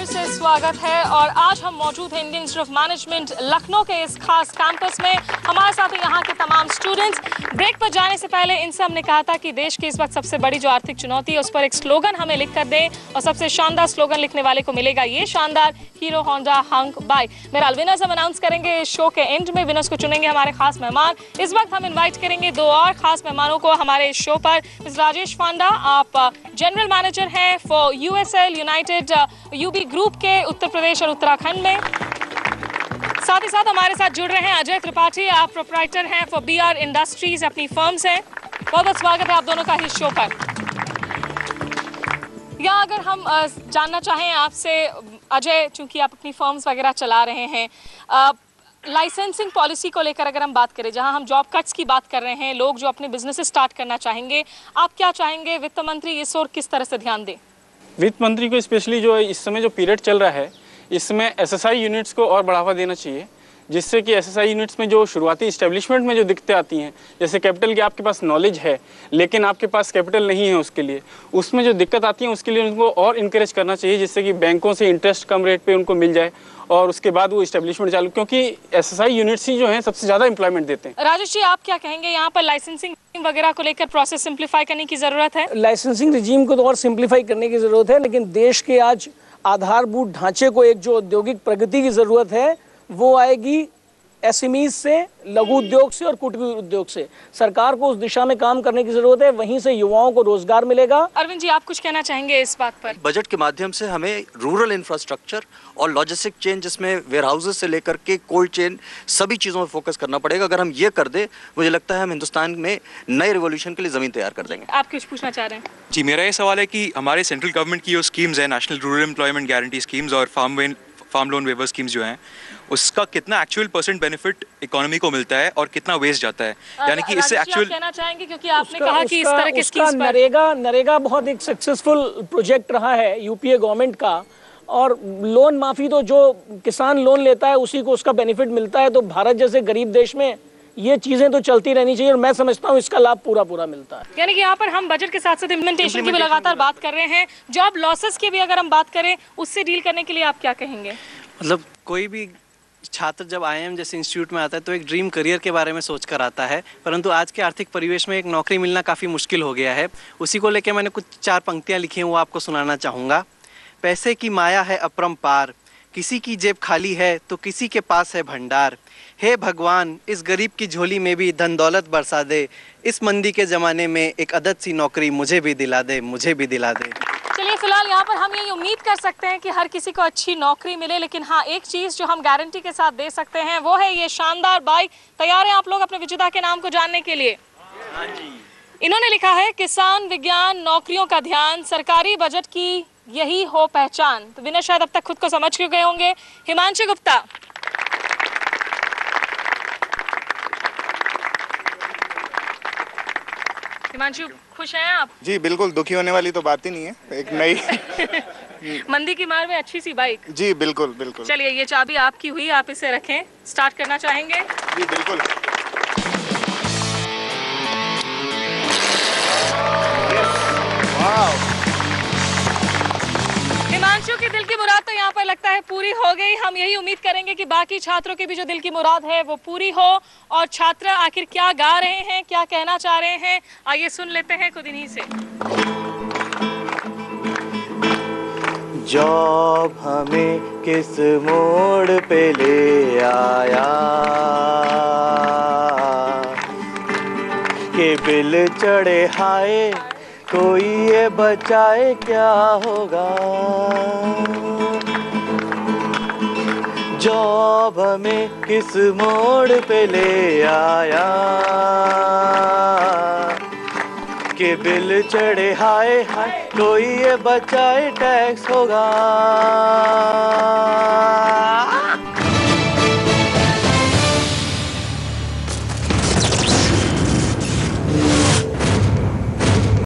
से स्वागत है और आज हम मौजूद हैं Indian institute of management Lucknow के इस खास कैंपस में। हमारे साथ हैं यहाँ के तमाम स्टूडेंट्स। ब्रेक पर जाने से पहले इनसे हमने कहा था कि देश की इस वक्त सबसे बड़ी जो आर्थिक चुनौती है उस पर एक स्लोगन हमें लिख कर दें और सबसे शानदार स्लोगन लिखने वाले को मिलेगा ये शानदार हीरो होंडा हंक बाइक। मेरा विनर्स हम अनाउंस करेंगे इस शो के एंड में। विनर्स को चुनेंगे हमारे खास मेहमान। इस वक्त हम इन्वाइट करेंगे दो और खास मेहमानों को हमारे इस शो पर। मिस राजेश फांडा, आप जनरल मैनेजर हैं for USL united UB group के उत्तर प्रदेश और उत्तराखंड में। साथ ही साथ हमारे साथ जुड़ रहे हैं अजय त्रिपाठी, आप प्रोप्राइटर हैं फॉर बीआर इंडस्ट्रीज, अपनी फर्म्स हैं। बहुत बहुत स्वागत है आप दोनों का इस शो पर। या अगर हम जानना चाहें आपसे अजय, चूंकि आप अपनी फर्म्स वगैरह चला रहे हैं, लाइसेंसिंग पॉलिसी को लेकर अगर हम बात करें, जहां हम जॉब कट्स की बात कर रहे हैं, लोग जो अपने बिजनेस स्टार्ट करना चाहेंगे, आप क्या चाहेंगे वित्त मंत्री इस ओर किस तरह से ध्यान दें? वित्त मंत्री को स्पेशली जो इस समय जो पीरियड चल रहा है, इसमें एसएसआई यूनिट्स को और बढ़ावा देना चाहिए, जिससे कि एसएसआई यूनिट्स में जो शुरुआती इस्टेब्लिशमेंट में जो दिक्कतें आती हैं, जैसे कैपिटल की आपके पास नॉलेज है लेकिन आपके पास कैपिटल नहीं है उसके लिए, उसमें जो दिक्कत आती है उसके लिए उनको और इनकरेज करना चाहिए, जिससे कि बैंकों से इंटरेस्ट कम रेट पे उनको मिल जाए और उसके बाद वो इस्टेब्लिशमेंट चालू, क्योंकि एसएसआई यूनिट्स ही जो हैं सबसे ज़्यादा एम्प्लॉयमेंट देते हैं। राजेश जी, आप क्या कहेंगे, यहाँ पर लाइसेंसिंग वगैरह को लेकर प्रोसेस सिंप्लीफाई करने की ज़रूरत है? लाइसेंसिंग रिजीम को तो और सिंप्लीफाई करने की ज़रूरत है, लेकिन देश के आज आधारभूत ढांचे को एक जो औद्योगिक प्रगति की ज़रूरत है वो आएगी एसएमईज से, लघु उद्योग से और कुटीर उद्योग से। सरकार को उस दिशा में काम करने की जरूरत है, वहीं से युवाओं को रोजगार मिलेगा। अरविंद जी, आप कुछ कहना चाहेंगे इस बात पर? बजट के माध्यम से हमें रूरल इंफ्रास्ट्रक्चर और लॉजिस्टिक चेन, जिसमें वेयर हाउसेस से लेकर के कोल्ड चेन, सभी चीज़ों में फोकस करना पड़ेगा। अगर हम ये कर दे, मुझे लगता है हम हिंदुस्तान में नए रिवॉल्यूशन के लिए ज़मीन तैयार कर देंगे। आप कुछ पूछना चाह रहे हैं? जी, मेरा ये सवाल है कि हमारे सेंट्रल गवर्नमेंट की जो स्कीम्स है, national rural employment guarantee schemes और फार्म लोन वेवर स्कीम्स जो हैं, उसका कितना एक्चुअल परसेंट बेनिफिट इकोनॉमी को मिलता है और कितना वेस्ट जाता है, यानी कि इससे एक्चुअल कहना चाहेंगे, क्योंकि आपने कहा कि इस तरह के स्कीम्स पर नरेगा बहुत एक सक्सेसफुल प्रोजेक्ट रहा है यूपीए गवर्नमेंट का, और लोन माफी तो जो किसान लोन लेता है उसी को उसका बेनिफिट मिलता है। तो भारत जैसे गरीब देश में ये चीजें तो चलती रहनी चाहिए और मैं समझता हूँ इसका लाभ पूरा मिलता है। यानी कि यहाँ पर हम बजट के साथ साथ इम्प्लीमेंटेशन की भी लगातार बात कर रहे हैं। जॉब लॉसेस की भी अगर हम बात करें, उससे डील करने के लिए आप क्या कहेंगे? मतलब कोई भी छात्र जब आईआईएम जैसे इंस्टीट्यूट में आता है तो एक ड्रीम करियर के बारे में सोचकर आता है, परंतु आज के आर्थिक परिवेश में एक नौकरी मिलना काफ़ी मुश्किल हो गया है। उसी को लेकर मैंने कुछ 4 पंक्तियाँ लिखी हैं, वो आपको सुनाना चाहूँगा। पैसे की माया है अपरंपार, किसी की जेब खाली है तो किसी के पास है भंडार। हे भगवान, इस गरीब की झोली में भी धन दौलत बरसा दे, इस मंदी के ज़माने में एक अदद सी नौकरी मुझे भी दिला दे, मुझे भी दिला दे। चलिए, फिलहाल यहाँ पर हम ये उम्मीद कर सकते हैं कि हर किसी को अच्छी नौकरी मिले, लेकिन हाँ, एक चीज़ जो हम गारंटी के साथ दे सकते हैं वो है ये शानदार बाइक। तैयार हैं आप लोग अपने विजेता के नाम को जानने के लिए? हाँ जी। इन्होंने लिखा है, किसान विज्ञान नौकरियों का ध्यान, सरकारी बजट की यही हो पहचान। तो विनर शायद अब तक खुद को समझ चुके होंगे। हिमांशु गुप्ता। हिमांशु, खुश हैं आप? जी बिल्कुल, दुखी होने वाली तो बात ही नहीं है। एक नई मंदी की मार में अच्छी सी बाइक। जी बिल्कुल बिल्कुल। चलिए, ये चाबी आपकी हुई, आप इसे रखें। स्टार्ट करना चाहेंगे? जी बिल्कुल। हिमांशु की दिल की मुराद तो यहाँ पर लगता है पूरी हो गई। हम यही उम्मीद करेंगे कि बाकी छात्रों की भी जो दिल की मुराद है वो पूरी हो। और छात्र आखिर क्या गा रहे हैं, क्या कहना चाह रहे हैं, आइए सुन लेते हैं खुद इन्हीं से। जॉब हमें किस मोड़ पे ले आया, के बिल चढ़े हाय, कोई ये बचाए क्या होगा। जॉब हमें किस मोड़ पे ले आया, के बिल चढ़े हाय हाय, कोई ये बचाए टैक्स होगा।